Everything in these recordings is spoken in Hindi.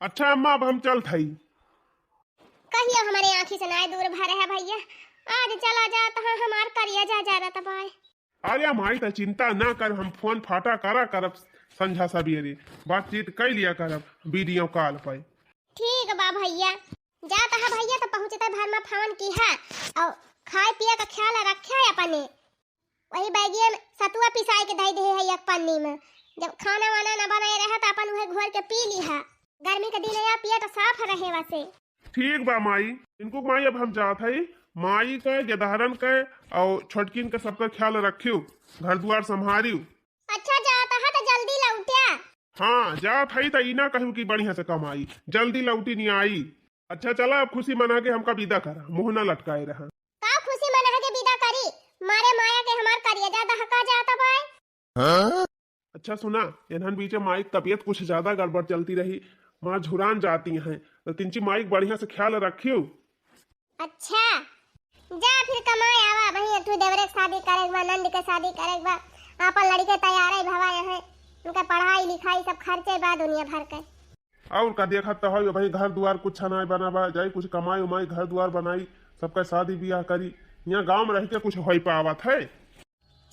अच्छा अम्मा अब हम चल थई। कहियो हमारे आँखी से नाय दूर भरे है भैया। आज चला जा तो हमार करिया जा रहा तबाय। अरे माई तो चिंता ना कर, हम फोन फाटा करा करब संझा सवेरे बातचीत कर लिया करब वीडियो कॉल पे। ठीक बा भैया। जाता है भैया तो पहुँचता घर में फोन की है और खाए पिए का ख्याल रखे है अपने। वही बैगिए में सतुआ पिसाई के दे दे है एक पन्नी में। जब खाना वाना न बनाए रहे तो अपन वह घोर के पी ली है। गर्मी के दिन या पिए तो साफ रहे वैसे। ठीक बा माई, इनको माई अब हम जात है माई के गेदहरन के और छोटकिन के सबका ख्याल रखियो, घर द्वार संभारियो। अच्छा जाता है तो जल्दी लौटिया। हाँ जात है तो इना कहूँ कि बढ़िया से कमाई जल्दी लौटी नहीं आई। अच्छा चला अब खुशी मना के हमका विदा करा, मुँह न लटकाए रहा। का खुशी मना के विदा करी मारे माया के हमार करिया जा दहका जाता भाई। अच्छा सुना, इन्हन बीच माई तबीयत कुछ ज्यादा गड़बड़ चलती रही, माँ झुरान जाती हैं तो तिनची माई बढ़िया से ख्याल रखियो। अच्छा जा फिर कमाए आवा भैया। तू देवरे के शादी करे बा, नंद के शादी करे बा, आपन लड़के तैयार है भवा है। उनका पढ़ाई लिखाई सब खर्चे बा दुनिया भर के। और का देखा तो है भाई घर द्वार कुछ ना बनाबा जाई, कुछ कमाई उमाई घर द्वार बनाई, सबका शादी ब्याह करी। यहाँ गांव में रह के कुछ हो पावत है।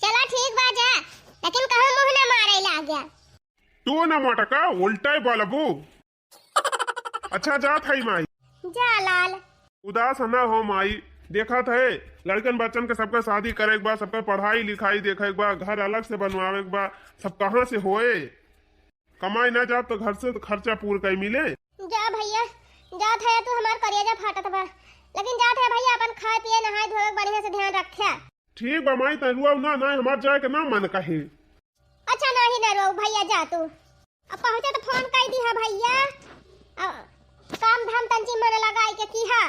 चला ठीक बा जा, लेकिन कहो मुंह न मारे ला गया। तू न मटका उल्टा बोलबू। अच्छा जात है माई। जा लाल उदास न हो माई, देखा था लड़कन बच्चन के सबका शादी करे के बा, सबका पढ़ाई लिखाई देखे के बा, घर अलग से बनवावे के बा, सब कहाँ से होए। कमाई ना जात तो घर से तो खर्चा पूरा कई मिले। जा भैया जात है तू हमार करिया फाटत बा, लेकिन जात है भैया अपन खाए पिए नहाए धोए बढ़िया से ध्यान रखे। ठीक बा माई तरुआ ना ना हमार जाए के ना मन कहे। अच्छा नहीं ना रो भैया जा तू। अब पहुंचे तो फोन कर दी है भैया। काम धाम तंची मन लगाई के की है।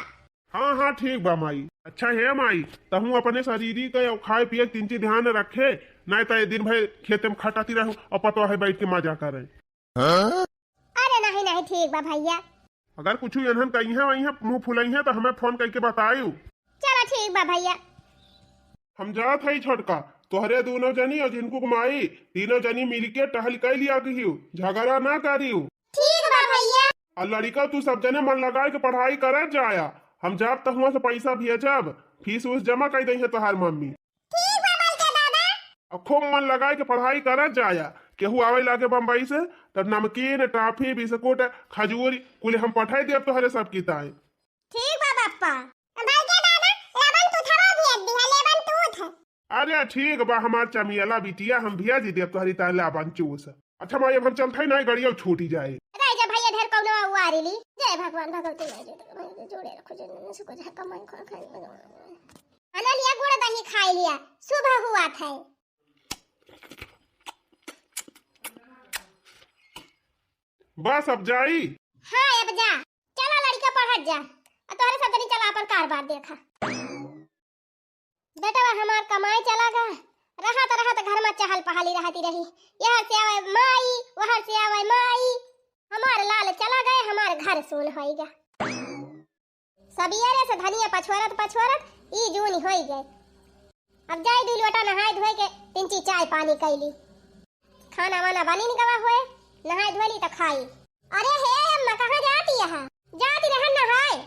हाँ हाँ ठीक बा माई। अच्छा है माई तहू अपने शरीरी के और खाए पिए तीन चीज ध्यान रखे, नहीं तो दिन भर खेते में खटाती रहूं और पतो है बैठ के मजा करे। अरे नहीं नहीं ठीक बा भैया। अगर कुछ इन्हन कही है वही है मुँह फुलाई है तो हमें फोन करके बतायू। चलो ठीक बा भैया। हम जात है छोटका तोहरे दोनों जनी और जिनको माई तीनों जनी मिलके टहल कर लिया कहियो, झगड़ा ना करियो। ठीक बा भैया। और लड़का तू सब जने मन लगा के पढ़ाई करे जाया, हम जब तक हुआ से पैसा भेजब फीस उस जमा कर दे तोहार मम्मी। ठीक बा मालका दादा। और खूब मन लगा के पढ़ाई करे जाया, केहू आवे लागे बम्बई से तब नमकीन टॉफी बिस्कुट खजूर कुल हम पठाई देब तोहरे सब किताएं। ठीक बा पापा। मालका दादा लेबन तू थवा भेज दी है, लेबन तू थ। अरे ठीक बा हमार चमियला बिटिया हम भेज देब तोहरी ताला बंचूस। अच्छा माई अब हम चलते ना गाड़ियों छूटी जाए। राजा भैया ढेर कौनो वारीली। जय भगवान भगवती जोड़े रखो जन सुको जा कमाई खा खाई खाना लिया गुड़ दही खाई लिया, सुबह हुआ था। बस अब जाई। हाँ अब जा चला लड़का पढ़त जा और तोहरे सब जनी चला अपन कारबार देखा। बेटा हमार कमाई चला गा रहा तो घर में चहल पहली रहती रही। यहाँ से आवे माई वहाँ से आवे माई, हमार लाल चला गए हमार घर सुन होइगा। सबियरे से धनिया पछोरत ई जून होई गए। अब जाई दू लोटा नहाए धोए के तिनची चाय पानी कैली, खाना वाना बनी निकवा हुए, नहाए धोली तो खाई। अरे हे अम्मा कहाँ जाती है? जाती रहन नहाए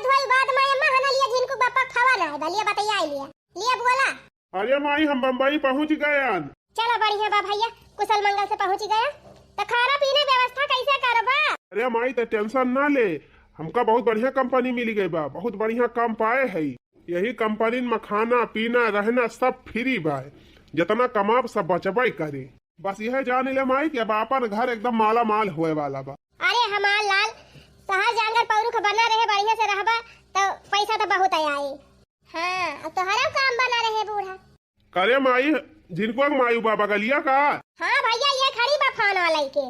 धोई बाद में अम्मा हना लिया जिनको बापा खावा ना है बलिया बताइए लिया बोला। अरे माई हम बम्बई पहुंच गए। चलो बढ़िया बा भैया, कुशल मंगल से पहुंच गया। तो खाना पीने व्यवस्था कैसे करबा? अरे माई तो टेंशन ना ले, हमका बहुत बढ़िया कंपनी मिली गई बा, बहुत बढ़िया काम पाए है। यही कंपनी में खाना पीना रहना सब फ्री बा, जितना कमाब सब बचबे करे। बस यह जान ले माई कि अब अपन घर एकदम माला माल होए वाला बा। अरे हमार लाल शहर जांगर पौरुख बना रहे बढ़िया से रहबा तो पैसा तो बहुत आए। हाँ अब तो हर काम बना रहे बूढ़ा। करे माई जिनको माई बाबा गलिया का। हाँ भैया ये खड़ी बा फोन वाला के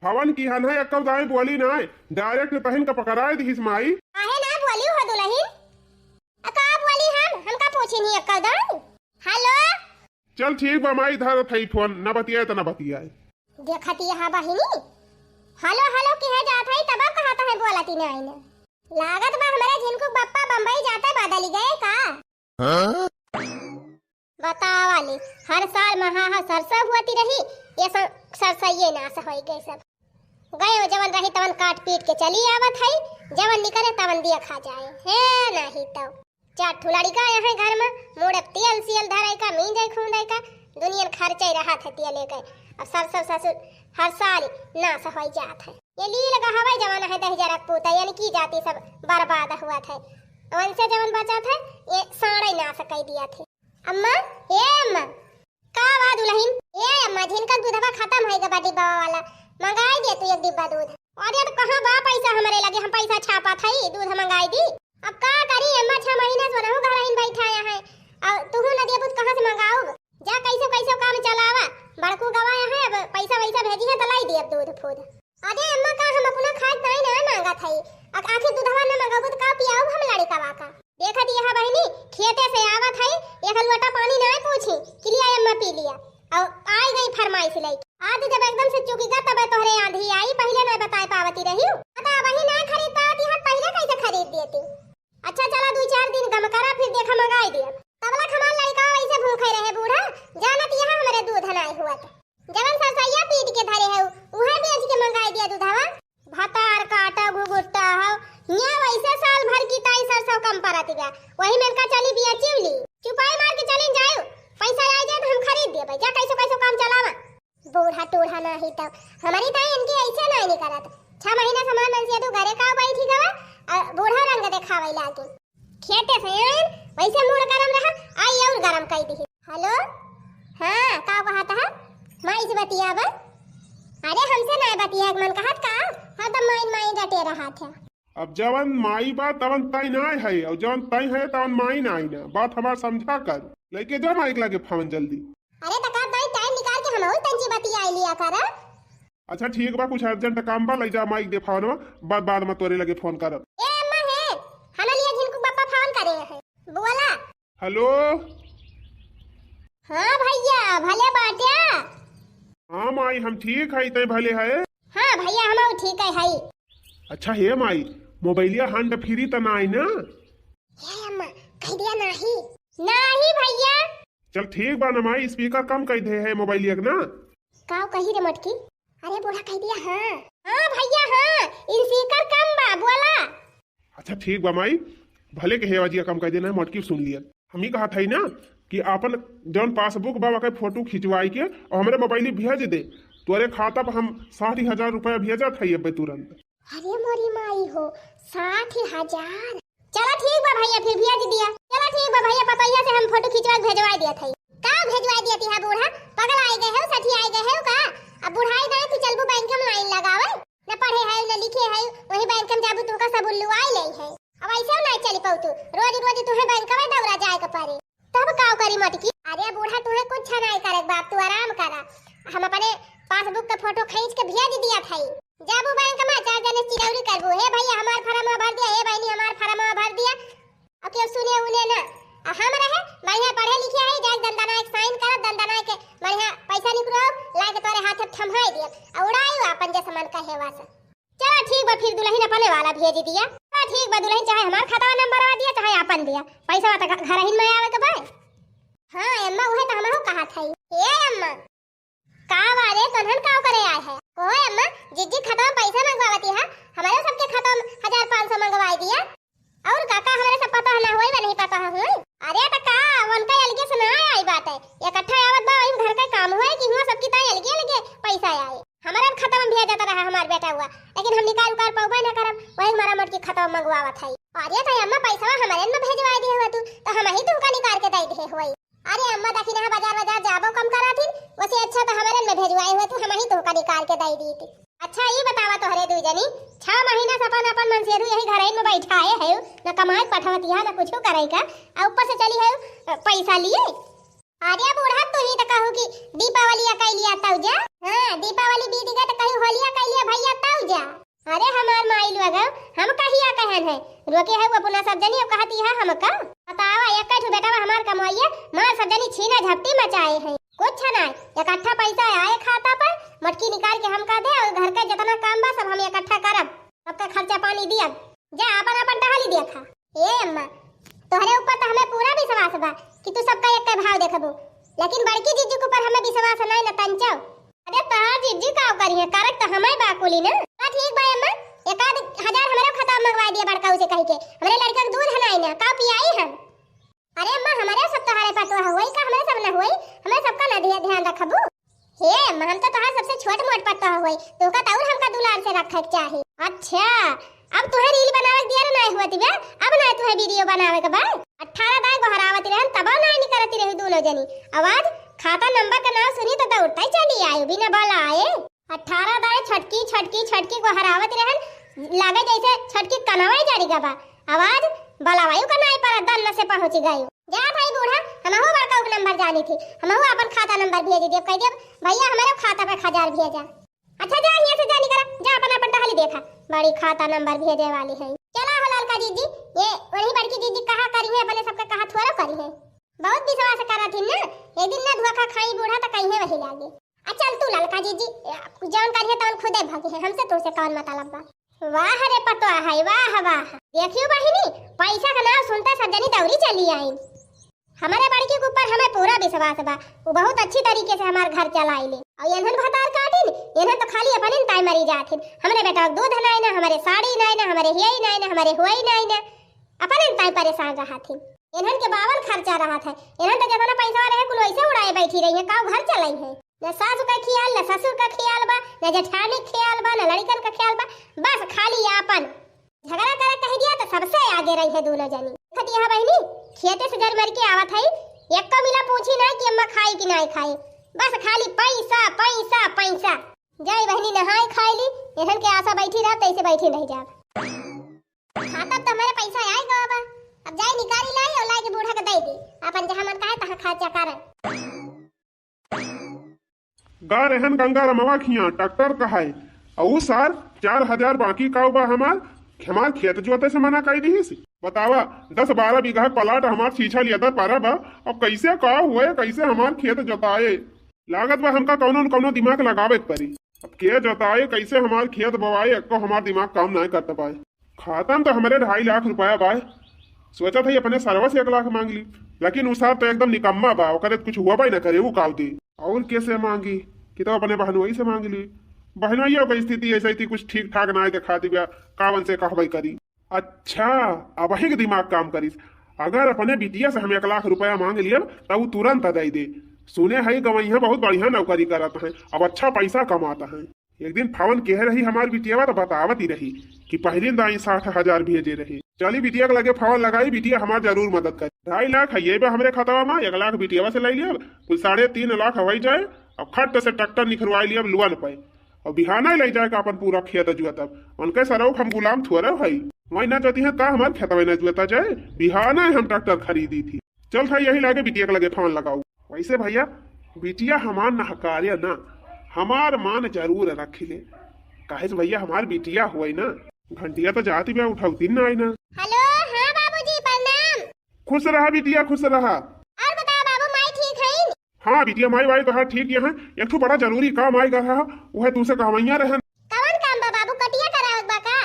भवन की हन है कब दाई बोली ना डायरेक्ट तहन का पकड़ाए दिस माई। आहे ना बोली हो दुल्हन का बोली हम का पूछी नहीं एकदम। हेलो चल ठीक बा माई धर थई फोन न बतियाए त न बतियाए। देखती है बहिनी हेलो हेलो कहे जात है तब कहता है बोलती नहीं ना। लागत बा हमारे जिनको बप्पा बम्बई जाते बदल गए का। बताओ वाली हर साल महा सरसा हुआती रही, ये सब सरसा ये नाश हो गए सब। गए जवन रही तवन काट पीट के चली आवत है, जवन निकले तवन दिया खा जाए है नहीं तो चार ठुलाड़ी का यहाँ घर में मोड़े तेल सियल धराई का मीन जाए खून जाए का दुनिया खर्चे रहा था तेल लेकर। अब सर ससुर हर साल नाश हो जात है। ये लील का हवाई जमाना है 10,000 पूता यानी की जाती सब बर्बाद हुआ था। उनसे जवन बचा था ये सारे नाश कर दिया थे। अम्मा ए अम्मा का बा दुल्हन ए अम्मा जिनका दूधवा खत्म है गबा डिब्बा वाला मंगाई दे तू एक डिब्बा दूध। और यार कहां बा पैसा हमारे लगे हम पैसा छापा था ही दूध मंगाई दी। अब का करी अम्मा 6 महीने से रहू घर इन बैठा है अब तू न देबू कहां से मंगाऊ जा कैसे कैसे काम चलावा बड़कू गवाया है। अब पैसा वैसा भेजी है तो लाई दी अब दूध फूद। अरे अम्मा का हम अपना खाद नहीं ना मांगा था अब आखिर दूधवा न मंगाबू तो का पियाऊ हम लड़ी का का देखा दी यहां बहनी खेते से आवत है एक लोटा पानी ना पूछी कि लिया अम्मा पी लिया अब आई गई फरमाइश लेके। आज जब एकदम से चुकीगा तब तोहरे आंधी आई पहले ना बता पावती रही तो वही ना खरीद पाती है पहले कैसे खरीद देती। अच्छा चला 2-4 दिन गम करा फिर देखा मंगाई दिया तबला हमार लड़का वैसे भूखे रहे बूढ़ा जानत यहां हमरे दूध नहीं हुआ जवन सरसैया पीट के धरे है उहे बेच के मंगाई दिया दूधवा भातार काटा गुगुट्टा हो न्या वैसे साल भर की ताई सरसों कम परत गया वही में का चली बिया चिवली चुपाई मार के चली जाओ पैसा आ जाए तो हम खरीद दे भाई जा कैसे कैसे काम चलावा। बूढ़ा टूढ़ा नहीं तो हमारी ताई इनकी ऐसे नहीं करत 6 महीना सामान मन से तू घरे का बैठी गवा बूढ़ा रंग दिखावे लागे खेते से वैसे मूड गरम रहा आई और गरम कर दी। हेलो हां का कहत है माई से बतियाबा अरे हमसे नहीं बतिया मन कहत का हां तो माई डटे रहा था। अब जवन माई बा तवन तई ना है और जवन तई है तवन माई ना ना बात हमार समझा कर लेके जा माइक लगे फोन जल्दी। अरे तका दाई टाइम निकाल के हम और तंजी बतिया लिया कर। अच्छा ठीक बा कुछ अर्जेंट काम बा ले जा माइक दे फोन बाद में तोरे लगे फोन करब। ए अम्मा है हम लिया जिनको पापा फोन करे है बोला। हेलो हां भैया भले बाटिया। हां माई हम ठीक है तय भले है। हां भैया हम ठीक है। अच्छा हे माई मोबाइलिया हैंड फ्री त ना आई ना। हे अम्मा कह दिया नहीं भैया। चल ठीक बा ना माई स्पीकर कम कर दे है मोबाइलिया ना का कही रे मटकी। अरे बूढ़ा कह दिया हां भैया हां स्पीकर कम बा बोला। अच्छा ठीक बा माई भले के हेवाजिया कम कर देना मटकी सुन लिया। हम ही कहा था ना कि अपन जौन पासबुक बाबा के फोटो खिंचवाई के और हमारे मोबाइल भेज दे तोरे खाता पर हम 60,000 रुपया भेजा था ये तुरंत। अरे मोरी माई हो 60,000। चला ठीक बा भैया फिर भेज दिया। चला ठीक बा भैया पतैया से हम फोटो खिंचवा भेजवा दिया था का भेजवा दिया थी। हां बूढ़ा पगल आई गए हो 60 आई गए हो का अब बुढ़ाई ना तू चलबू बैंक में लाइन लगावे न पढ़े है न लिखे है वही बैंक में जाबू तू का सब उल्लू आई ले है। अब ऐसे ना चली पाऊ तू रोज तू है बैंक में दौड़ा जाए का पारे तब का करी मटकी। अरे बूढ़ा तू है कुछ नहीं करे बाप तू आराम करा हम अपने पासबुक का फोटो खींच के भेज दिया था जाबू बैंक में 4 जने चिरौरी करबू हे भैया हमार फार्म भर दिया हे बहनी हमार फार्म भर दिया। अब क्यों सुने उन्हें ना हम रहे बढ़िया पढ़े लिखे है जाए दंदना एक साइन कर दंदना के बढ़िया पैसा निकलो लाके तोरे हाथ थमहाई दिया उड़ाई अपन जे सामान का हेवा से। चलो ठीक बा फिर दुल्हन अपने वाला भेज दिया। ठीक बा दुल्हन चाहे हमार खाता नंबर आ दिया चाहे अपन दिया पैसा त घर ही में आवे के भाई। हां अम्मा वहे त हमहु कहा था ए अम्मा का वारे तनहन का करे आए है ओए अम्मा जिज्जी खाता में पैसा मंगवाती है हमारे सबके खाता में 1,500 मंगवाई दिया और काका हमारे सब पता ना होई नहीं पता है। अरे त का उनका अलगे से ना आई बात है इकट्ठा आवत बा वही घर का काम हुआ कि हुआ सबकी ताई अलगे पैसा आए हमारा खाता में भेजा जाता रहा हमार बेटा हुआ लेकिन हम निकाल उकार पाऊबा ना करब वही हमारा मट की खाता में मंगवावा था। अरे त अम्मा पैसा हमारे में भेजवा दे हुआ तू तो हम ही तुमका निकाल के दे दे होई। अरे अम्मा देखी ना बाजार जाबो कम करा थी वैसे अच्छा तो हमारे में भेजवाए हुए तू हम ही तुमका निकाल के दे दी थी। अच्छा ये बतावा तो हरे दू जनी 6 महीना से अपन मन से यही घर में बैठा है न कमाई पठवती है न कुछ करे का ऊपर से चली है पैसा लिए। अरे बूढ़ा तू ही तो कहू कि दीपावली कई लिया तौ जा। हां दीपावली बीत गई तो कहू होलिया कई लिया भैया तौ जा। अरे हमार माई लगा हम कहिया कहन है रोके है वो अपना सब जनी कहती है हम का बतावा एक ठो बेटा हमार कमाइए मार सब जनी छीना झपटी मचाए है कुछ ना इकट्ठा पैसा आए खाता पर मटकी निकाल के हम का दे और घर का जितना काम बा सब हम इकट्ठा करब सबका खर्चा पानी दिया जा अपन अपन टहली देखा। ए अम्मा तोहरे ऊपर तो हमें पूरा विश्वास बा कि तू सबका एक भाव देखबू लेकिन बड़की जीजू के ऊपर हमें विश्वास नहीं न तंचो। अरे तहार जीजू का करी है करक तो तो हमें बाकुली ना। हाँ ठीक बा अम्मा, एक आध हजार हमारे खाता में मंगवा दिया बड़का उसे कह के, हमारे लड़का के दूध हनाई ना का पियाई हम। अरे अम्मा हमारे सब तोहरे पटवा होई का हमारे सब ना होई, हमें सबका ना ध्यान रखबू। हे अम्मा हम तो तोहर सबसे छोट मोट पटवा होई, तो का और हमका दुलार से रखे के चाही। अच्छा अब तुहे रील बनावे दिया ना नहीं होती बे, अब ना तुहे वीडियो बनावे के बा। 18 दाई बहरावती रहन तब ना नहीं करती रही दोनों जनी। आवाज खाता नंबर का नाम सुनी तो दौड़ता ही चली आई बिना बोला आए। 18 दाई छटकी छटकी छटकी को हरावती रहन, लागे जैसे छटकी कनावाई जारी गबा। आवाज बलावायु का नहीं पर दन से पहुंच गई। जा भाई बूढ़ा हमहु बड़का का नंबर जानी थी, हमहु अपन खाता नंबर भेज दिए, कह दिए भैया हमारे खाता पे 1000 भेजा। अच्छा जा यहाँ से जा निकल, जा अपन अपन टहली देखा, बड़ी खाता नंबर भेजे वाली है। चला हो ललका दीदी, ये वही बड़की दीदी कहा करी है, अपने सबका कहा थोड़ा करी है, बहुत विश्वास करा थी ना। एक दिन ना धोखा खाई बूढ़ा तो कहीं वही लागे। अच्छा तू ललका दीदी जौन करी है तौन खुदे भागी है, हमसे तुझसे कौन मतलब बा। वाह रे पटवा है, वाह वाह। देखियो बहिनी पैसा का नाम सुनता सब जनी दौड़ी चली आई। हमारे बड़की के ऊपर हमें पूरा विश्वास बा, वो बहुत अच्छी तरीके से हमार घर चलाई ले। और इन्हन भतार काटिन, इन्हन तो खाली अपन टाइम मरी जाथिन। हमरे बेटा दूध नहीं ना, हमारे साड़ी नहीं ना, हमारे हियाई नहीं ना, हमारे हुआई नहीं ना, अपन टाइम परेशान रहथिन। इन्हन के बावन खर्चा रहा था, इन्हन तो जितना पैसा रहे कुल वैसे उड़ाए बैठी रही है, काऊ घर चलाई है। न सासू का ख्याल, न ससुर का ख्याल बा, न जेठानी का ख्याल बा, न लड़कन का ख्याल बा, बस खाली अपन झगड़ा कर कह दिया तो सबसे आगे रही है दोनों जनी। खतिया बहनी खेते से जर मर के आवत है, एक का मिला पूछी ना कि अम्मा खाई कि नहीं खाई, बस खाली पैसा पैसा पैसा। जय बहनी नहाई खाई ली, इहन के आशा बैठी रह तैसे बैठी नहीं जा। खाता तो हमारे पैसा आई गवा बा, अब जाई निकाली लाई और लाई के बूढ़ा के दे दी, अपन जहां मन कहे तहां खर्चा करे। गा रहन गंगा रमवा खिया ट्रैक्टर कहाई औ सार 4000 बाकी का बा हमार खेत जोते से मना कई दी सी। बतावा 10-12 बीघा प्लाट हमार छीछा लिया था पारा बा, अब कैसे का हुए, कैसे हमार खेत जोताए। लागत बा हमका कौनो न कौनो दिमाग लगावे के पड़ी। अब के जोताए कैसे हमार खेत बोवाए, एको हमार दिमाग काम नहीं करता पाए। खाता में तो हमारे 2.5 लाख रुपया बाय, सोचा था अपने सरवा से 1 लाख मांग ली, लेकिन उसार तो एकदम निकम्मा बा, ओकरे कुछ हुआ भाई न करे वो काव दी। और कैसे मांगी कि तो अपने बहनोई से मांग ली। बहनोइयों की स्थिति ऐसी थी, कुछ ठीक ठाक ना दिखा दी, कावन से कहवाई करी। अच्छा अब वही के दिमाग काम करी, अगर अपने बिटिया से हम 1 लाख रुपया मांग लिया तब तुरंत दे दे। सुने है गवैया बहुत बढ़िया नौकरी करता है, अब अच्छा पैसा कमाता है। एक दिन फावन कह रही हमारी बिटिया तो बतावत ही रही कि पहले दाई 60,000 भेजे रही। चली बिटिया के लगे फावन लगाई, बिटिया हमार जरूर मदद करे। 2.5 लाख है ये हमारे खाता में, 1 लाख बिटिया से ले लिया, कुल 3.5 लाख हवाई जाए। अब खट से ट्रैक्टर निखरवाई लिया लुआ न पाए, और बिहाना ले जाए का अपन पूरा खेत जुआ। उनके सरो हम गुलाम थोड़ा भाई, वही ना चाहती है का हमारे खेत में जुआता जाए, बिहाना हम ट्रैक्टर खरीदी थी। चल भाई यही लागे बिटिया के लगे फोन लगाऊ। वैसे भैया बिटिया हमार नहकार्य ना, हमार मान जरूर रख ले, काहे से भैया हमार बिटिया हुई ना, घंटिया तो जाती भी उठाती ना आई ना। हेलो हाँ बाबूजी प्रणाम। खुश रहा बिटिया, खुश रहा। और बताओ बाबू माई ठीक है? हाँ बिटिया माई वाई तो ठीक यहाँ, एक बड़ा जरूरी काम आई रहा, वह तुमसे कहवैया रहन। कौन काम बा बाबू, कटिया करावत बा का?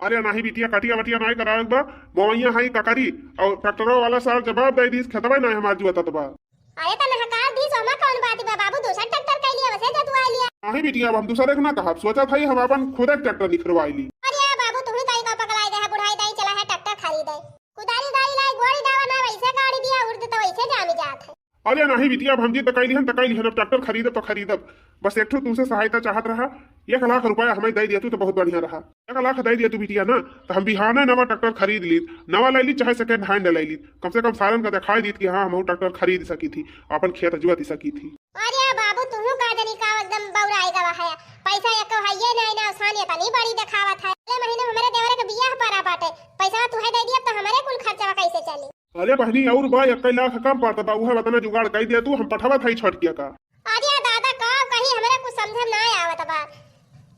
अरे नहीं बिटिया कटिया वटिया नहीं करावत बा, बोवैया हाई ककरी और ट्रैक्टरों वाला साल जवाब दे दी खेतवा नहीं हमार जुआता तो बा। अरे तो नहकार दी सोमा कौन बात बा बाबू, दूसरा ट्रैक्टर कर लिया वैसे जतवा लिया। नहीं बिटिया हम दूसरे के ना कहा, सोचा था हम अपन खुद एक ट्रैक्टर निखरवाई ली। अरे बाबू तुम ही कहीं का पकड़ाई दे है, बुढ़ाई दाई चला है ट्रैक्टर खरीदे, कुदारी दाई लाई गोड़ी दावा ना वैसे गाड़ी दिया उड़ तो वैसे जामी जात है। अरे नहीं बिटिया हम जी तकैली हन ट्रैक्टर खरीदब तो खरीदब, बस एक तुमसे सहायता चाहत रहा, 1 लाख रुपया हमें दे दिया तू तो बहुत बढ़िया रहा। 1 लाख दे दिया तू बिटिया ना, तो हम बिहाना नवा ट्रैक्टर खरीद ली, नवा ले ली चाहे सेकंड हैंड ले ली, कम से कम सारन का दिखाई दी कि हाँ हम ट्रैक्टर खरीद सकी थी, अपन खेत जुआ सकी थी। अरे बाबू तुम का जनी का एकदम बौराई गवा है, पैसा एक हइये नहीं ना, आसान ये तनी बड़ी दिखावत है। अगले महीने हमारे देवरे के बियाह पड़ा बाटे, पैसा तू है दे दिया तो हमारे कुल खर्चा कैसे चली। अरे बहनी और बा 1 लाख कम पड़ता बा, वह बताना जुगाड़ कर दिया तू, हम पठवा था छोट किया का। अरे दादा का कहीं हमारे कुछ समझ ना आवत बा,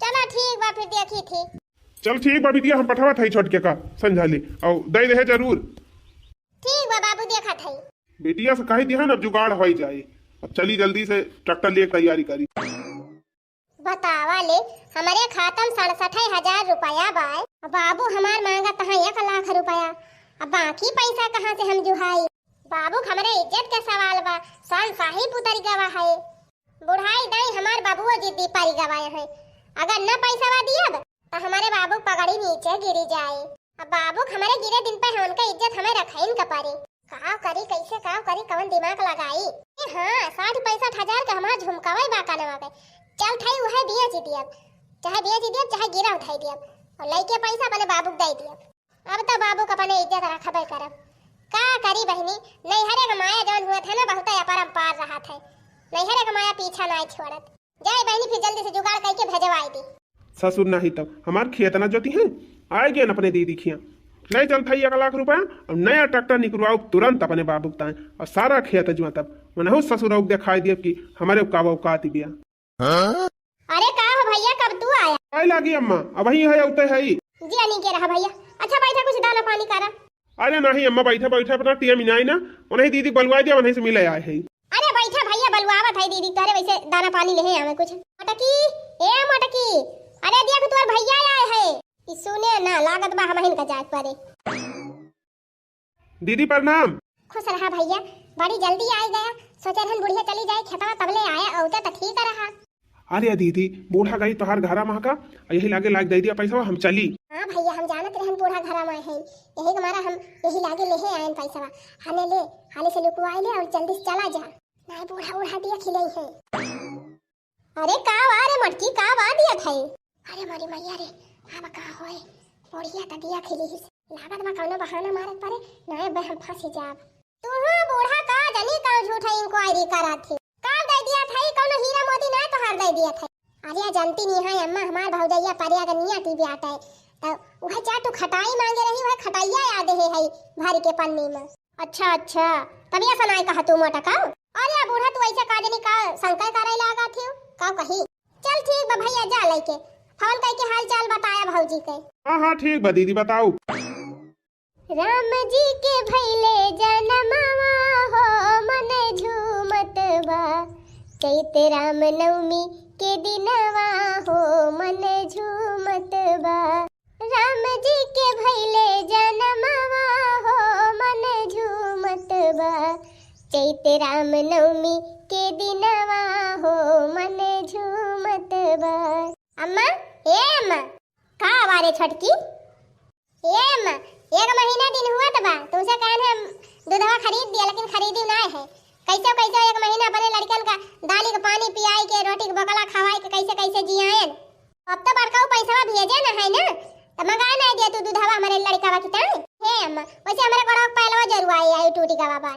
चलो ठीक बा फिर देखी थी। चल ठीक बा बिटिया हम पठवा था छोट के का समझा ली, और दे दे जरूर। ठीक बा बाबू देखा था बिटिया से कही दिया ना अब जुगाड़ हो जाए, अब चली जल्दी से ट्रैक्टर लिए तैयारी करी। बतावा ले हमारे खाता में 67,000 रुपया बा, बाबू हमार मांगा तहाँ 1 लाख रुपया, अब बाकी पैसा कहाँ से हम जुहाई। बाबू हमारे इज्जत के सवाल बा, सन साहिब उतर गवा है, बुढ़ाई दाई हमार बाबुओ जिद्दी पारी गवाए है, अगर न पैसा वा दियब तो हमारे बाबू पगड़ी नीचे गिरी जाए। अब बाबू हमारे गिरे दिन पे है, उनका इज्जत हमें रखाइन कपारी। काव करी कैसे काव करी कवन दिमाग लगाई। हाँ 60-65 का हमारा झुमकावा बाका न वाके चल थाई वह बिया जी दियब, चाहे बिया जी दियब चाहे गिरा उठाई दियब और लइके पैसा अपने बाबू दे दियब। अब तो बाबू का अपने इज्जत रखबे करब। का करी बहनी, नैहरे का माया जौन हुआ था ना बहुत अपरंपार रहा था। नैहरे का माया पीछा नहीं छोड़त। जाए बहनी फिर जल्दी से जुगाड़ करके भेजवाई दी। ससुर नहीं तब हमार खेत ना जोती है आए गए अपने दीदी खिया नहीं चल था 1 लाख रुपया और नया ट्रैक्टर निकलवाओ तुरंत अपने बाबू ताए और सारा खेत जुआ तब मनहु ससुर दिखाई दिए कि हमारे औकात ही बिया। अरे का हो भैया कब तू आया? आए लागी अम्मा अब वही है उते है जी नहीं के रहा भैया। अच्छा बैठा कुछ दाना पानी करा। अरे नहीं अम्मा बैठा बैठा अपना टिया मिनाई ना उन्हें दीदी बलवा दिया उन्हें से मिले आए है। अरे बैठा भैया बलवावत है दीदी तारे वैसे दाना पानी ले हमें कुछ। मटकी ए मटकी अरे दिया कि तुम्हारे भैया आए है सुने ना लागत बा हम इनका जात परे। दीदी प्रणाम। खुश रहा भैया बड़ी जल्दी आ गया सोचा हम बुढ़िया चली जाए खेतवा तबले आया औते तो ठीक रहा। अरे दीदी बूढ़ा गई तोहार घरा महा का यही लागे लाग दे दिया पैसा हम चली। हां भैया हम जानत रहन बूढ़ा घरा में है यही हमारा हम यही लागे ले आए पैसा हने ले हाले से लुकवाई ले और जल्दी से चला जा ना बूढ़ा उड़ा दिया खिले है। अरे का वा रे मटकी का वा दिया था? अरे मारी मैया रे अब का होए बुढ़िया त दिया खिली लागत में कौनो बहाना मारत परे ना बे हम फंसी जाब। तू बूढ़ा का जनी का झूठा इंक्वायरी करत थी का दे दिया था कौनो हीरा मोती ना तो हार दे दिया था। अरे जानती नहीं है अम्मा हमार भौजैया परिया का निया टीवी आता है तो वह चाटू खटाई मांगे रही वह खटाइया याद है भारी के पन्नी में। अच्छा अच्छा तभी ऐसा नहीं कहा तू मोटा का। अरे बूढ़ा तू ऐसा का जनी का संकर करे लगा थी का कही। चल ठीक बा भैया जा लेके फोन करके हाल चाल बताया भौजी के। हाँ ठीक बा दीदी बताओ। राम जी के भैले जनमवा हो मन झूमत बा चैत राम नवमी के दिनवा हो मन झूमत बा। राम जी के भैले जनमवा हो मन झूमत बा चैत राम नवमी के दिनवा हो मन झूमत बा। अम्मा ए अम्मा का वारे छटकी ए अम्मा 1 महीना दिन हुआ तो बा तुमसे कहन हम दूधवा खरीद दिया लेकिन खरीदी ना है। कैसे 1 महीना अपने लड़कन का दाली का पानी पियाई के रोटी का बकला खवाई के कैसे जियाएन। अब तो बड़का पैसा भेजे ना है ना तो मंगा ना दिया तू दूधवा हमारे लड़का बा किता हे अम्मा वैसे हमारे कोड़ा पहलवा जरूर आई टूटी का बाबा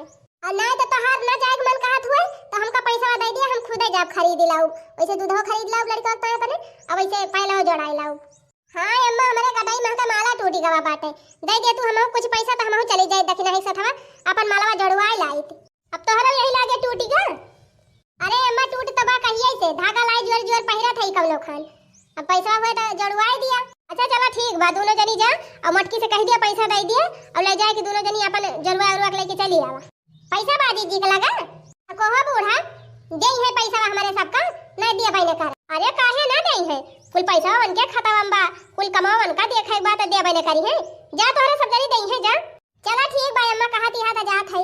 और ना तो तोहार ना जाए मन कहत हुए तो हमका पैसा दे दिया हम खुदे जाब खरीद लाऊ वैसे दूधवा खरीद लाऊ लड़का का अपने अब वैसे पहलवा जोड़ाई लाऊ। हां अम्मा हमारे गदाई महका माला टूटी का बाटे दे दे तू हमहु कुछ पैसा तो हमहु चली जाए दक्षिणा ही सथवा अपन मालावा जोड़वाई लाई। अब तोहरा यही लागे टूटी का। अरे अम्मा टूट तबा कहिए से धागा लाई जोर पहिरा थई कब लोग खान अब पैसा हुए तो जोड़वाई दिया। अच्छा चलो ठीक बा दोनों जनी जा और मटकी से कह दिया पैसा दे दिया और ले जाए कि दोनों जनी अपन जोड़वा उड़वा लेके चली आवा। पैसा बाजी जी का लगा कोहा बूढ़ा दे है पैसा हमारे सबका नहीं दिया बहने कर। अरे काहे ना दे है कुल पैसा वन के खाता बा कुल कमावन का देखे बात दे बने करी है जा तोहरे सब जरी दई है जा। चला ठीक बा अम्मा कहा ती हां जात है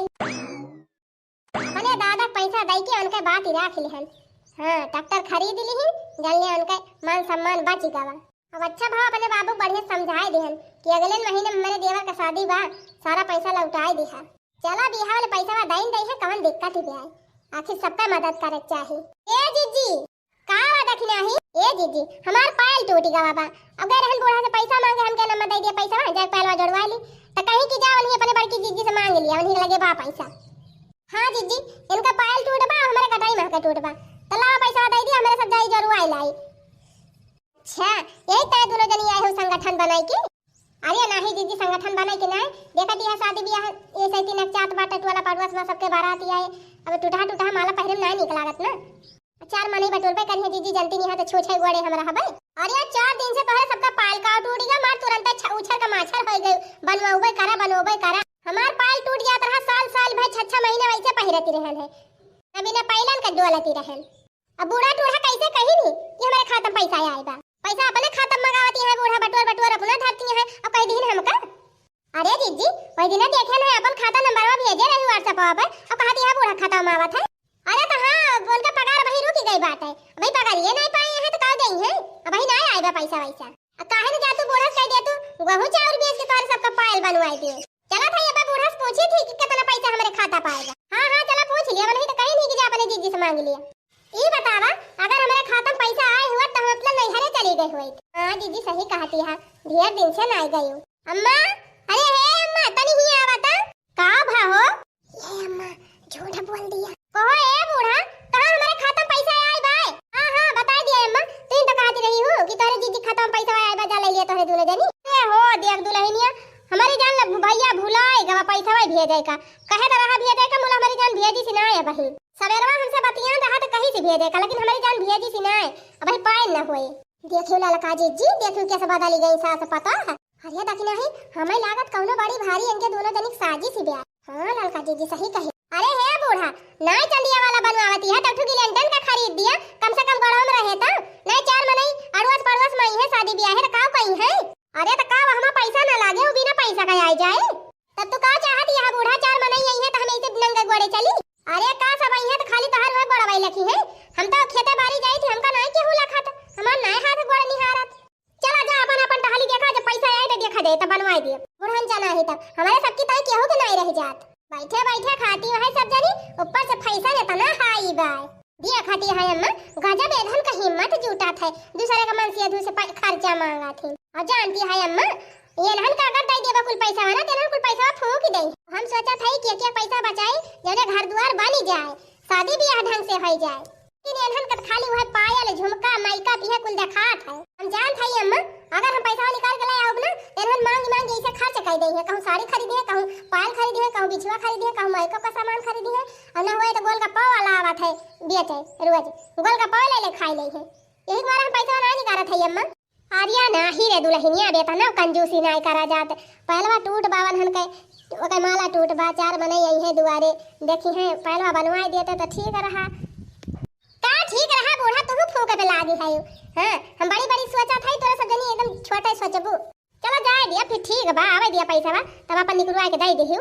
अपने दादा पैसा दई के उनके बात ही राख लिहन। हां ट्रैक्टर खरीद ली जल्दी उनके मान सम्मान बची गवा। अब अच्छा भाव अपने बाबू बढ़िया समझाए दिहन कि अगले महीने में मेरे देवर का शादी बा सारा पैसा लौटाए दिहा। चला बिहार वाले पैसा दाइन दई है कवन दिक्कत ही बे आखिर सबका मदद करे चाहिए। ए जीजी का दखना ही ए जीजी हमार पायल टूटी गा बाबा अगर रहन बूढ़ा से पैसा मांगे हम के नंबर दे दिया पैसा जा पहलवा जोड़वा ली तो कहीं की जावन ही अपने बड़की जीजी से मांग लिया उन्हीं लगे बा पैसा। हां जीजी इनका पायल टूट बा हमारे कटाई में का टूट बा तो ला पैसा दे दिया हमारे सब जाई जोड़वाई लाई। अच्छा यही तय दोनों जनी आए हो संगठन बनाई की। अरे नाही दीदी संगठन बनाई कि नहीं देखा दिया शादी ब्याह ये सही तीन चाट बाटट वाला पाडवास में सबके बारात आए अब टूटा माला पहिरम नहीं निकलागत ना 4 मनी बटोरबे करिए दीदी जल्दी नहीं है तो छोछे गोड़े हमरा हबे। अरे 4 दिन से तोहरे सबका पाल का टूट गया मार तुरंत उछल का माछर हो गए बनवाओबे करा हमार पाल टूट गया तरह साल भर 6 महीने वैसे पहिरती रहन है अभी ना पहलन का डोलती रहन। अब बूढ़ा टूढ़ा कैसे कही नहीं कि हमारे खाता में पैसा आएगा पैसा अपने खाता में मंगावती है बूढ़ा बटोर अपना धरती है अब कह दिन हमका। अरे जीजी वही दिन देखे ना अपन खाता नंबर भेजे रही व्हाट्सएप पर अब कहती है बूढ़ा खाता में आवत है। अरे तो हां उनका पगार वही रुक गई बात है भाई पगार ये नहीं पाए हैं तो कह गई है अब ही ना आएगा पैसा वैसा। काहे न जा तू बूढ़ा कह दे तू गहूं चावल बेच के तोहरे सबका पायल बनवाई दिए। चला था अब बूढ़ा से पूछी थी कि कितना पैसा हमारे खाता पाएगा। हां चला पूछ लिया, नहीं तो कहीं नहीं कि जा अपने जीजी से मांग लिया। ई बतावा अगर हमारे खाता में पैसा आए हुआ तो मतलब नहीं हरे चली गई हुई। हां जीजी सही कहती है, ढेर दिन से ना आई गई हूं। अम्मा अरे हे अम्मा तनी ही आवता का भा हो। ये अम्मा झूठ बोल दिया। कहो ए बूढ़ा कहां हमारे खाता में पैसा आए भाई। हां बता दिया अम्मा, तू तो कहती रही हो कि तोरे जीजी खाता में पैसा आए बा जा ले लिया तोरे दूल्हे जनी। ए हो देख दुल्हनिया हमारी जान ल भैया भुलाए गवा पैसा वे भेजे का कहे तो रहा भेजे का मुला हमारी जान भेजी सी ना है बहिन। सवेरवा हमसे बतिया रहा तो कहीं से भेजे का, लेकिन हमारी जान भेजी सी ना है अब ही पाए ना होए। देखियो ललका जीजी देखियो कैसे बदली गई सास पता है। अरे देखी नहीं हमें लागत कौनो बड़ी भारी इनके दोनों जनी साजिश ही ब्याह। हां ललका जीजी सही कही। अरे हे बूढ़ा ना चंदिया वाला बनवावती है तब ठुकी लेंटन का खरीद दिया, कम से कम गढ़ो में रहे तो नहीं 4 महीने अड़वस पड़वस में है शादी ब्याह है तो का कहीं है। अरे तो का वहां पैसा ना लागे वो बिना पैसा का आई जाए। तब तो का चाहत यह बूढ़ा 4 महीने यही है तो हम ऐसे नंगे गोड़े चली। अरे का सब आई है तो खाली तोहर में बड़वाई लखी है। हम तो खेते बारी जाई थी हमका नहीं केहू लखत, हमार नहीं हाथ गोड़ निहारत। चला जा अपन अपन टहली देखा जब पैसा आए तो देखा दे तो बनवाई दे। बुढ़न जाना ही तब हमारे सबकी तय केहू के नहीं रह जात। बैठे बैठे खाती है सब जनी ऊपर से पैसा देता ना हाई बाय दिया खाती है अम्मा। गजब एधन का हिम्मत जुटा थे दूसरे का मन से से खर्चा मांगा थी। और जानती है अम्मा ये नहन का अगर दे देबा कुल पैसा वाला तेन कुल पैसा फूंक दे। हम सोचा था कि क्या पैसा बचाए जने घर द्वार बनी जाए शादी ब्याह ढंग से हो जाए। लेकिन एनहन का खाली वह पायल झुमका माइका पिया कुल दिखात है। हम जान था अम्मा अगर हम पैसा निकाल के लाए अब ना एनहन मांग मांग ऐसे खर्च कर दे है। कहूं साड़ी खरीदी है, कहूं पायल खरीदी है, कहूं बिछुआ खरीदी है, कहूं मेकअप का सामान खरीदी है। और ना हुए तो गोलगप्पा वाला आवत है बेचे रोज गोलगप्पा ले खाई ले है। यही बार हम पैसा ना निकालत है अम्मा। आर्या ना ही रे दुल्हनिया बेटा ना कंजूसी ना करा जात। पहलवा टूट बावन हन के ओकर माला टूट बा 4 मने यही है दुआरे देखी है पहलवा बनवाई देते तो ठीक रहा। का ठीक रहा बूढ़ा तू फूंक पे लागी है। हां हम बड़ी बड़ी सोचा था तोरा सब जनी एकदम छोटा सोचबू। चलो जाए दिया फिर ठीक बा आवे दिया पैसा बा तब अपन निकलवा के दे देहियो।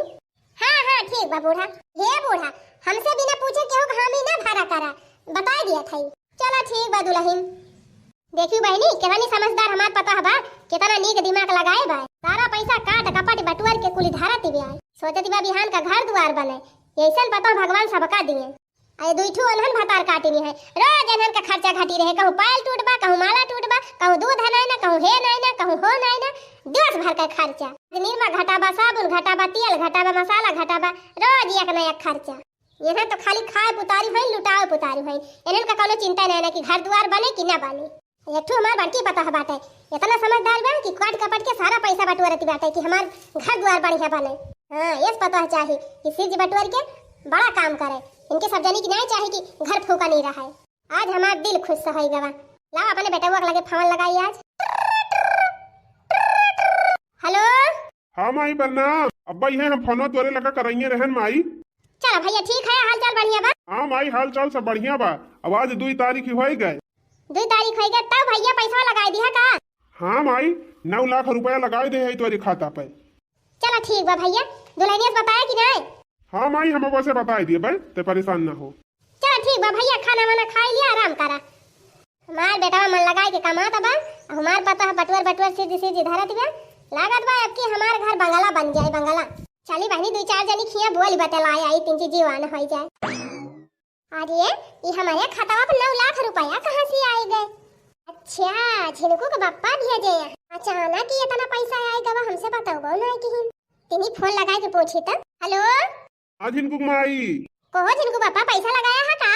हां ठीक बा बूढ़ा। हे बूढ़ा हमसे बिना पूछे केहू हामी ना भाड़ा करा बता दिया था। चलो ठीक बा दुल्हन। देखियो बहनी केतनी समझदार हमार पता है बा कितना नीक दिमाग लगाए बा। सारा पैसा काट कपट बटुआर के कुली धारती बे सोचती बा बिहान का घर द्वार बने ऐसन पता भगवान सबका दिए। आए दुइठू अनहन भतार काटिनी है रोज अनहन का खर्चा घटी रहे। कहूं पायल टूटबा कहूं माला टूटबा कहूं दूध हनाई ना कहूं हे नाई ना कहूं हो नाई ना दिवस भर का खर्चा। निरमा घटाबा साबुन घटाबा तेल घटाबा मसाला घटाबा रोज एक नया खर्चा। यहाँ तो खाली खाए पुतारी है लुटाओ पुतारी है इन्हन का कोनो चिंता नहीं ना कि घर द्वार बने कि ना बने। एक ठो हमार बंटी पता है बाटे इतना समझदार बा कि काट कपट के सारा पैसा बटुआरती बाटे कि हमार घर द्वार बढ़िया बने। हां ये पता है चाहिए कि सिर बटुआर के बड़ा काम करे। इनके सब जानी की नहीं चाहिए कि घर फूका नहीं रहा है। आज हमार दिल खुश है गवा। लाओ अपने बेटा को लगे फोन लगाई आज। हेलो हां माई प्रणाम। अब्बा ये हम फोनो तोरे लगा कराइए रहन माई। चल भैया ठीक है हाल चाल बढ़िया बा। हां माई हाल चाल सब बढ़िया बा। अब आज 2 तारीख हो गए 2 तारीख हो गया तब भैया पैसा लगाई दिया का। हाँ माई 9 लाख रुपया लगाए दे है तुम्हारी खाता पे। चलो ठीक बा भैया दुल्हनिया से बताया कि नहीं। हाँ माई हम वैसे बता दिए भाई ते परेशान ना हो। चलो ठीक बा भैया खाना वाना खा लिया आराम करा। हमार बेटा मन लगाए के कमाता बा हमार पता है बटुआर बटुआर सीधी सीधी धरत बा लागत बा अब कि हमार घर बंगला बन जाए बंगला। चली बहनी 2-4 जनी खिया बोल बतलाए आई 3 जीवान हो जाए। अरे ये हमारे खाता पर 9 लाख रुपया कहाँ से आए गए। अच्छा झिनकू के बापा भेजे अचानक ही इतना पैसा आएगा वो हमसे बताओ ना कि तिनी फोन लगा के पूछी त। हेलो आज झिनकू के माई कहो झिनकू बापा पैसा लगाया है का।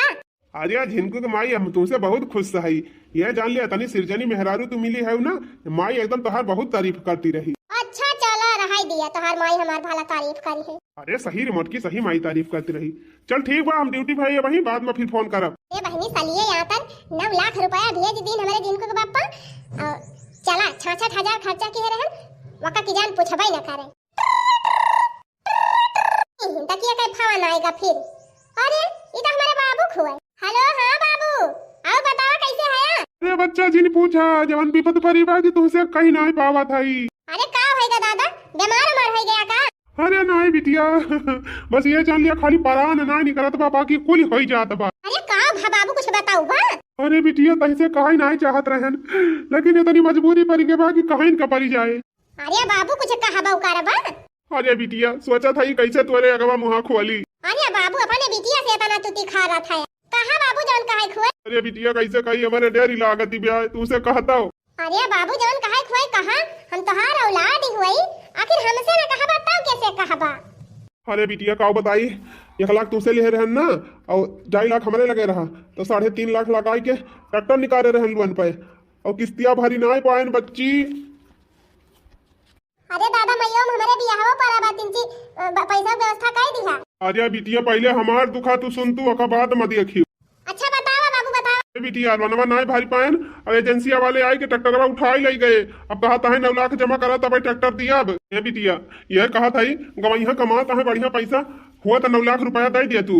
अरे झिनकू के माई हम तुमसे बहुत खुश है। यह जान लिया तनी सिरजनी मेहरारू तू मिली है ना माई एकदम तोहार बहुत तारीफ करती रही। अच्छा चलो रहाई दिया तोहार माई हमार भला तारीफ करी है। अरे सही रिमोट की सही माई तारीफ करती रही। चल ठीक बा हम ड्यूटी भाई वही बाद में फिर फोन करब। ए बहनी चलिए यहाँ पर 9 लाख रुपया भेज दिन हमारे जिनको के बापा और चला 66,000 खर्चा किए रहे वका की जान पूछबई न करे तकिया के फोन आएगा फिर। अरे ये तो हमारे बाबू खुए। हेलो हां बाबू आओ बताओ कैसे है। अरे बच्चा जी ने पूछा जवन विपत परी बा जी तुमसे कहीं नहीं पावा थाई। अरे का होएगा दादा बीमार मर हो गया का। अरे नहीं बिटिया बस ये जान लिया खाली परान ना निकलत बा बाकी कुल होई जात बा। अरे का बाबू कुछ बताओ बा। अरे बिटिया तैसे कहीं नहीं चाहत रहन, लेकिन इतनी मजबूरी पड़ी के बा कि कहीं का पड़ी जाए। अरे बाबू कुछ कहा बा उकारबा। अरे बिटिया सोचा था कैसे तोरे अगवा मुहा खोली। अरे बाबू अपने बिटिया से इतना तुती खा रहा था। कहा बाबू जौन कहे खुए। अरे बिटिया कैसे कही हमारे डेरी लागत ब्याह तुझसे कहता हो। अरे बाबू जौन कहे खुए कहा हम तोहार औलाद ही हुई, आखिर हमसे न कहा बताओ कैसे कहबा। अरे बिटिया का बताई 1 लाख तुमसे ले रहन ना और 2.5 लाख हमारे लगे रहा तो 3.5 लाख लगाई के ट्रैक्टर निकाले रहन लोन पे और किस्तियां भरी ना पाएन बच्ची। अरे दादा मैयो हमारे बियाहवा पर बात इंची पैसा व्यवस्था कर दिया। अरे बिटिया पहले हमार दुखा तू सुन तू ओका बाद मत देखी। अच्छा बतावा बाबू बतावा। बिटिया लोनवा ना भारी पाएन और एजेंसिया वाले आई के ट्रैक्टरवा उठाई ले गए। अब कहा था 9 लाख जमा करा तब ट्रैक्टर दिया। अब ये बिटिया यह कहा था गवैया कमाता है बढ़िया पैसा हुआ तो 9 लाख रुपया दे दिया तू।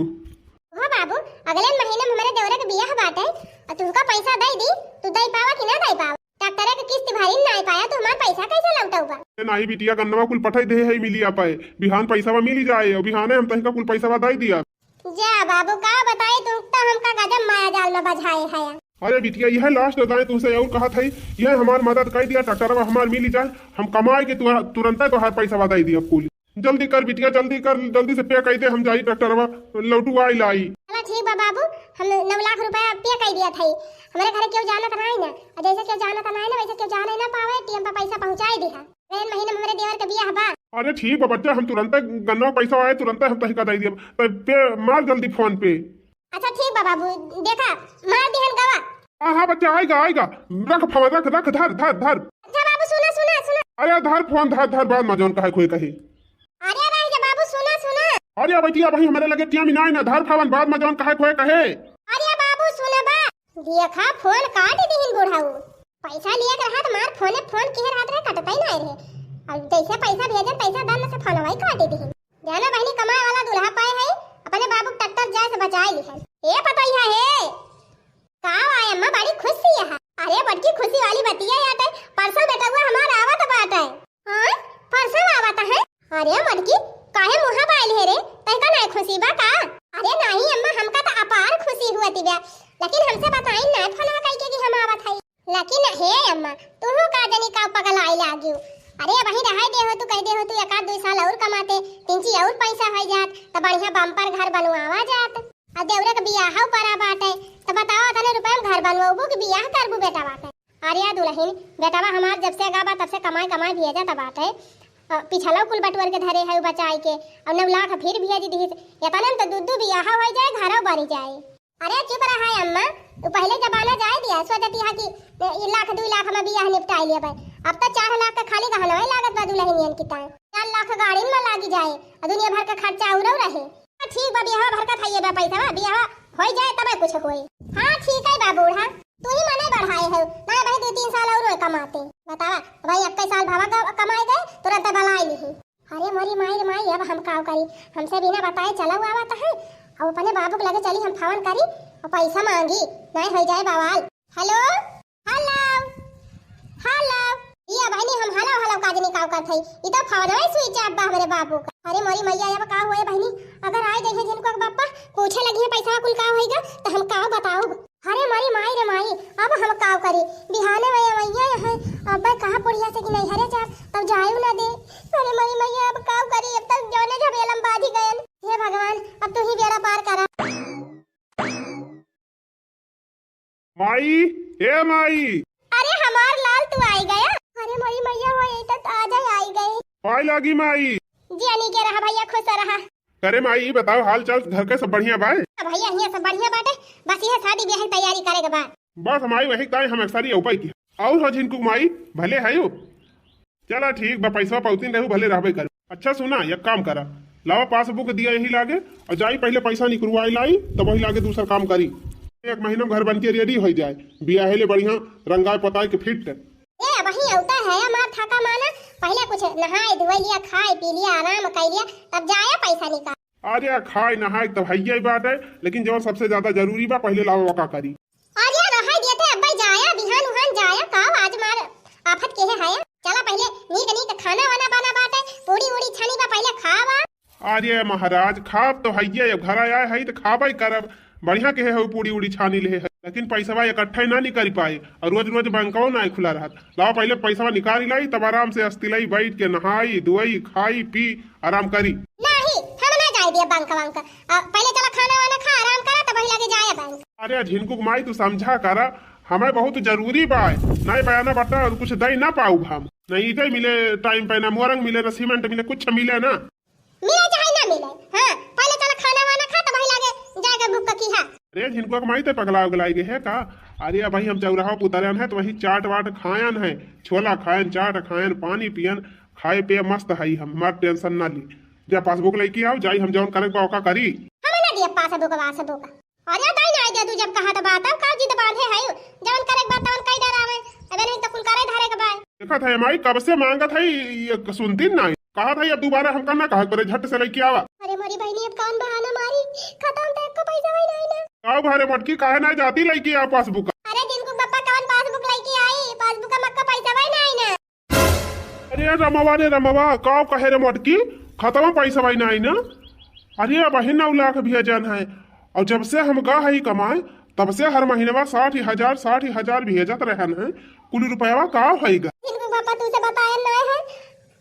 हाँ बाबू अगले महीने में हमारे देवरे के बियाह बाटे और तुमका पैसा दे दी तू दे पावा कि ना दे पावा। ट्रैक्टर के किस्त भरी ना पाया तो हमारा पैसा कैसे लौटाऊगा। नहीं बिटिया गन्नवा कुल पठाई दे है मिली आ पाए बिहान पैसा मिली जाए और बिहाने हम तही का कुल पैसा दे दिया। जा बाबू का बताई तुम तो हमका गजब माया जाल में बझाए है। अरे बिटिया यह लास्ट बताए तुमसे और कहा था यह हमार मदद कर दिया ट्रैक्टर हमार मिली जाए हम कमाए के तुरंत तो हर पैसा दे दिया कुल। जल्दी कर बिटिया जल्दी कर जल्दी से पे कर दे हम जाई ट्रैक्टर लौटू आई लाई। चलो ठीक बा बाबू हम 9 लाख रुपया पे कर दिया था। हमारे घर क्यों जाना था ना और जैसे क्यों जाना था ना वैसे क्यों जाने ना पावे टीएम पर पैसा पहुंचाई दिया। अगले महीने में हमारे देवर के बियाह बा। अरे ठीक है बच्चा हम तुरंत गन्ना पैसा आए तुरंत हम तही का दे दिया पे मार जल्दी फोन पे। अच्छा ठीक बा बाबू देखा मार दिहन गवा। हाँ बच्चा आएगा आएगा रख फोन रख रख धर धर धर। अच्छा बाबू सुना सुना सुना। अरे धर फोन धर धर बाद मजोन कहे कोई कही। अरे भाई जा बाबू सुना सुना। अरे बेटिया भाई हमारे लगे टिया मिनाई ना धर फोन बाद मजोन कहे कोई कहे। अरे बाबू सुना बा देखा फोन काट दिहिन बुढ़ाऊ पैसा लिया के हाथ मार फोन के हाथ रे कटता ही नहीं रे और जैसे पैसा भेजन पैसा दान से फोन वही काट दिहिन। जाना बहनी कमाए वाला दूल्हा पाए है अपने बाबू ट्रैक्टर जाए से बचाई ली है। ए पता ही है का आए अम्मा बड़ी खुशी है। अरे बड़की खुशी वाली बतिया याद है परसों बेटा हुआ हमारा आवत बात है। हां परसों आवत है। अरे मटकी काहे मुहा पाइल है रे तैका नहीं खुशी बा का। अरे नहीं अम्मा हमका तो अपार खुशी हुआ तिबा लेकिन हमसे बताई ना फोनवा कई के कि हम आवत है। लेकिन हे अम्मा तू का जनी का पगल आई लागियो। अरे वही रहे दे हो तू कह दे हो तू 1-2 साल और कमाते 3 और पैसा हो जात तो बढ़िया बम्पर घर बनवावा जात और देवरे के बियाह पर बाटे तो बताओ तने रुपया में घर बनवाबू कि बियाह करबू बेटा बाटे। अरे या दुल्हन बेटावा हमार जब से गाबा तब से कमाई भेजा त बाटे पिछला कुल बटवर के धरे है बचाई के और 9 लाख फिर भेज दी इतना तो दूध बियाह हो जाए घरों बनी जाए। अरे चुप रहा है अम्मा तू पहले जमाना जाए दिया सोचती है कि 1 लाख 2 लाख में बियाह निपटाई लिया भाई अब तो 4 लाख का खाली गहना ही लागत बा दुल्हनियन की टाइम 4 लाख गाड़ी में लागी जाए और दुनिया भर का खर्चा उड़ो रहे। ठीक बा बियाह भर का थाइए बा पैसा बा बियाह हो जाए तब कुछ होई। हां ठीक है बा बूढ़ा तू ही मने बढ़ाए है ना भाई 2-3 साल और कमाते बतावा भाई 21 साल भावा कमाए गए तुरंत भलाई ली। अरे मरी माई अब हम का करी हमसे बिना बताए चला हुआ आवत है और अपने बाबू के लगे चली हम फोन करी और पैसा मांगी नहीं हो जाए बवाल। हेलो हेलो हेलो ये बहनी हम हेलो काजनी का करत हई ई तो फोन है स्विच ऑफ बा हमरे बाबू का। अरे मोरी मैया अब का होए बहनी अगर आए जइहे जिनको पापा पूछे लगी है पैसा कुल का होएगा तो हम का बताओ। अरे मोरी माई रे माई अब हम का करी बिहाने मैया है अब कहां पुड़िया से कि नहीं हरे जा तब जायू ना दे। अरे मोरी मैया अब का करी अब तक जोने झमेलम बाधी गयन। हे भगवान अब तू ही बेड़ा पार करा। माई ए माई अरे हमार लाल तू आई गया। अरे मोरी मैया हो ये तो आजा आई गई। पाई लागी माई जी अनी के रहा भैया खुश रहा। अरे माई बताओ हाल चाल घर के सब बढ़िया बाय। भैया हिया सब बढ़िया बाटे बस ये शादी ब्याह की तैयारी करे के बाद बस हमारी वही ताई हम सारी उपाय की और हो जिनको माई भले है चला ठीक बा पैसा पौतीन रहू भले रहबे कर। अच्छा सुना एक काम करा लावा पासबुक दिया यही लागे और जाई पहले पैसा निकलवाई लाई तब वही लागे दूसरा काम करी 1 महीना में घर बन के रेडी हो जाए बियाह ले बढ़िया रंगाए पताए के फिट। ए वही होता है हमार थाका माना पहले कुछ नहाए धोए लिया खाए पी लिया आराम कर लिया तब जाया पैसा निकाल। अरे खाए नहाए तब है बात है लेकिन जो सबसे ज्यादा जरूरी बा पहले लावा का करी। अरे नहाए देते अब जाया बिहान उहान जाया का आज मार आफत के है चला पहले नीक खाना वाना बना बात है पूरी उड़ी छानी बा पहले खावा। अरे महाराज खाब तो है घर आया है तो खाबा ही करब बढ़िया के है पूरी उड़ी छानी ले लेकिन पैसा इकट्ठा ना नहीं कर पाए और रोज रोज बैंकवा ना खुला रहा। लाओ पहले पैसा निकाल लाई तब आराम से अस्तिलाई बैठ के नहाई धोई खाई पी आराम करी। नहीं हम ना जाए दिए बैंक पहले चला खाना वाना खा आराम करा तब वही लगे जाए बैंक। अरे झिनकुक माई तू समझा करा हमें बहुत जरूरी बा नहीं बयाना बता और कुछ दई ना पाऊ हम नहीं इधर मिले टाइम पे ना मोरंग मिले ना सीमेंट मिले कुछ मिले ना मिले चाहे ना मिले। हाँ पहले चला खाना वाना खा तब वही लगे जाएगा भूख की। हाँ अरे झिनकुक माई तो पगला उगलाई गए है का। अरे भाई हम चौराहा उतरन है तो वही चाट वाट खायन है छोला खायन चाट खायन पानी पियन खाए पिए मस्त है हम हमार टेंशन ना ली। जब पासबुक लेके आओ जाई हम जौन करे का करी हमें ना दिए पासबुक अरे दाई ना दे तू जब कहा तो बात का जिद बांधे है जवन करे बात तवन कई डरावे अबे नहीं तो कुल करे धारे के बाय। देखा था माई कब से मांगा था ये सुनती ना कहा था अब दोबारा हम करना कहा पर झट से लेके आवा। अरे मोरी बहनी अब कौन बहाना मारी खत्म तक को पैसा वही नहीं ना आओ भारे मटकी काहे ना जाती लेके आ पासबुक। अरे दिन को पापा कौन पासबुक लेके आई पासबुक का मक्का पैसा वही नहीं ना। अरे रमवा काव कहे रे मटकी खत्म पैसा वही नहीं ना। अरे बहिन 9 लाख भेजन है और जब से हम गा है कमाए तब से हर महीने 60,000 भेजत रहन है कुल रुपया का होएगा। इनको पापा तू से बताया ना है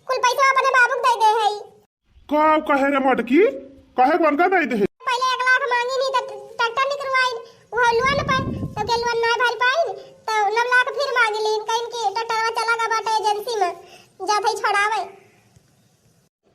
कुल पैसा अपने बाबू दे दे है का कहे रे मटकी कहे कौन का दे दे पहले 1 लाख मांगी नहीं तो ट्रैक्टर निकलवाई वो लोन पर तो के लोन ना भर पाई तो 9 लाख फिर मांगी ली कहीं के ट्रैक्टर चला गा बाटे एजेंसी में जा भाई छोड़ावे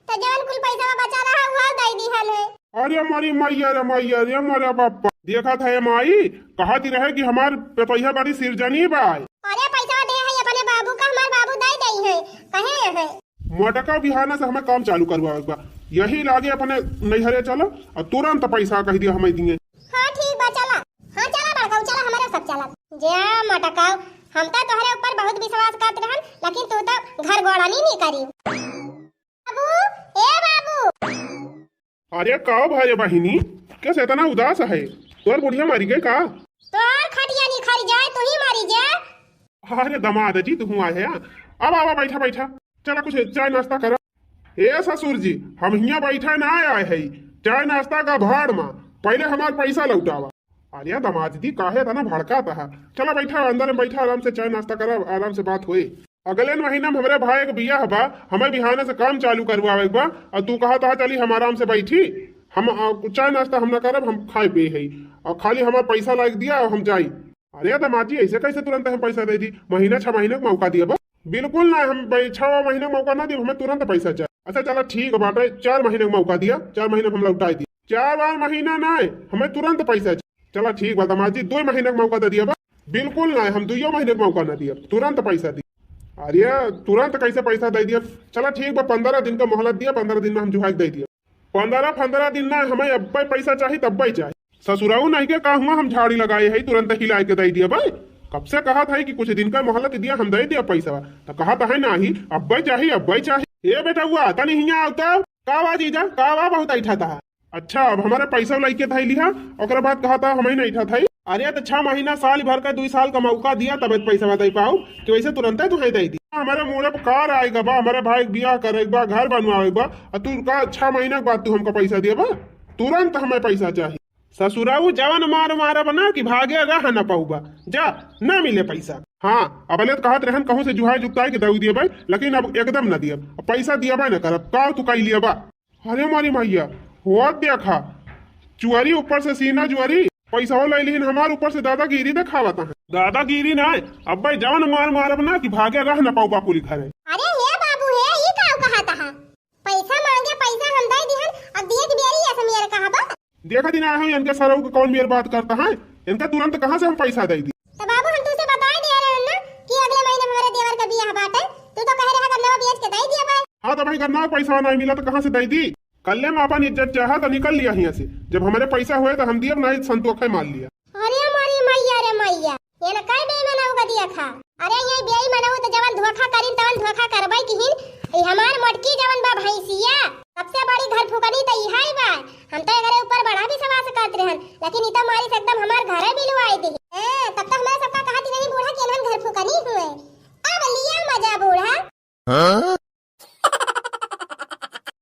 तो जवन कुल पैसा बचा रहा वो दे दी हन है। अरे हमारी मैया रे हमारा बापा देखा था माई कहती रहे कि हमार पैसा बड़ी सिरजनी बाय। अरे पैसा दे है अपने बाबू का हमार बाबू दे दई है कहे है मोटका बिहाना से हमें काम चालू करवाएगा यही लागे अपने नैहरे चलो और तुरंत पैसा कह दिया हमें दिए। हां ठीक बा चला। हां चला बड़का चला हमारे सब चला जे मोटका हम तो तोहरे ऊपर बहुत विश्वास करत रहन लेकिन तू तो घर गोड़ानी नहीं करी। बाबू ए बाबू अरे काओ भाई बहिनी कैसे इतना उदास है तोर बुढ़िया मारी गई का तोर खटिया नहीं खरी जाए तू ही मारी जा। अरे दमाद जी तू आए अब आवा बैठा चला कुछ चाय नाश्ता करो। ए ससुर जी हम हिया बैठा ना आए है चाय नाश्ता का भाड़ में पहले हमार पैसा लौटावा। अरे दमाद जी काहे तना भड़का था चला बैठा अंदर में बैठा आराम से चाय नाश्ता करा आराम से बात हुई। अगले महीना में हमारे भाई के बियाह बा हमें बिहाने से काम चालू करवावे बा और तू कहा था चली हम आराम से बैठी हम चाय नाश्ता हम ना करब हम खाए पिए है और खाली हमारा पैसा लाग दिया और हम जाई। अरे दामाद जी ऐसे कैसे तुरंत हम पैसा दे दी महीना 6 महीने का मौका दिया बा बिल्कुल ना हम 6 महीने का मौका ना दिए हमें तुरंत पैसा चाहिए। अच्छा चलो ठीक बाटे 4 महीने का मौका दिया 4 महीने हम लौटाई दी 4 महीना ना हमें तुरंत पैसा चाहिए। चलो ठीक बा दामाद जी 2 महीने का मौका दे दिया बा बिल्कुल ना हम 2 महीने का मौका ना दिया तुरंत पैसा दी। अरे तुरंत कैसे पैसा दे दिया चला ठीक बा 15 दिन का मोहलत दिया 15 दिन में हम जुहाज दे दिया 15 दिन ना हमें अब पैसा चाहिए तब चाहिए। ससुराऊ नहीं के कहा हुआ हम झाड़ी लगाए है तुरंत ही ला के दे दिया भाई कब से कहा था कि कुछ दिन का मोहलत दिया हम दे दिया पैसा तो कहा था है ना ही अब चाहिए ये बेटा हुआ आता नहीं आता कावा जीजा कावा बहुत ऐठा था। अच्छा अब हमारे पैसा लेके था लिहा और बाद कहा था हमें नहीं था। अरे तो 6 महीना साल भर का 2 साल का मौका दिया तब पैसा दे पाओ कि वैसे तुरंत ही तुम्हें दे दी। हमारे मुँह पर कार आएगा बा हमारे भाई बियाह करेगा घर बनवाएगा और तू का 6 महीना के बाद तू हमको पैसा दिया बा तुरंत हमें पैसा चाहिए। ससुराऊ जवन मारा बना कि भागे रह न पाऊबा जा न मिले पैसा। हाँ अब अले कहत रहन कहूँ से जुहाई जुगताई के दऊ दिए भाई लेकिन अब एकदम न दिया पैसा दिया भाई न करब का तू कही लिया बा। अरे मारी मैया हुआ देखा चुअरी ऊपर से सीना जुआरी पैसा हो लेकिन हमारे ऊपर से दादागिरी दिखावता है दादागिरी ना अब भाई जवन मार बना कि भागे रह न पाऊबा पूरी घर। अरे हे बाबू हे ये का कहता है पैसा मांगे पैसा हम दे दिहन अब दिए की बेरी ऐसे मेरे कहा बा देखा दिन आया हूँ इनके सरऊ को कौन मेरी बात करता है इनका तुरंत कहाँ से हम पैसा दे दी। तो बाबू हम तुझसे बता दे रहे हैं ना कि अगले महीने हमारे देवर का बियाह बात है तू तो कह रहा है गन्ना बेच के दे दिया भाई। हाँ तो भाई गन्ना पैसा नहीं मिला तो कहाँ से दे दी कल में अपन इज्जत चाहा तो निकल लिया यहाँ से जब हमारे पैसा हुए तो हम दिए नहीं संतोख मार लिया। अरे हमारी मैया रे मैया ये ना कई बेईमानऊ का दिया खा। अरे ये बेईमानऊ तो जवन धोखा करिन तवन धोखा करबै किहिन ई हमार मोटकी जवन बा भैंसिया सबसे बड़ी घर फुकनी त इहाई बा हम तो एकरे ऊपर बड़ा भी सवाल करत रहन लेकिन ई तो मारी से एकदम हमार घरे बिलवाई दी।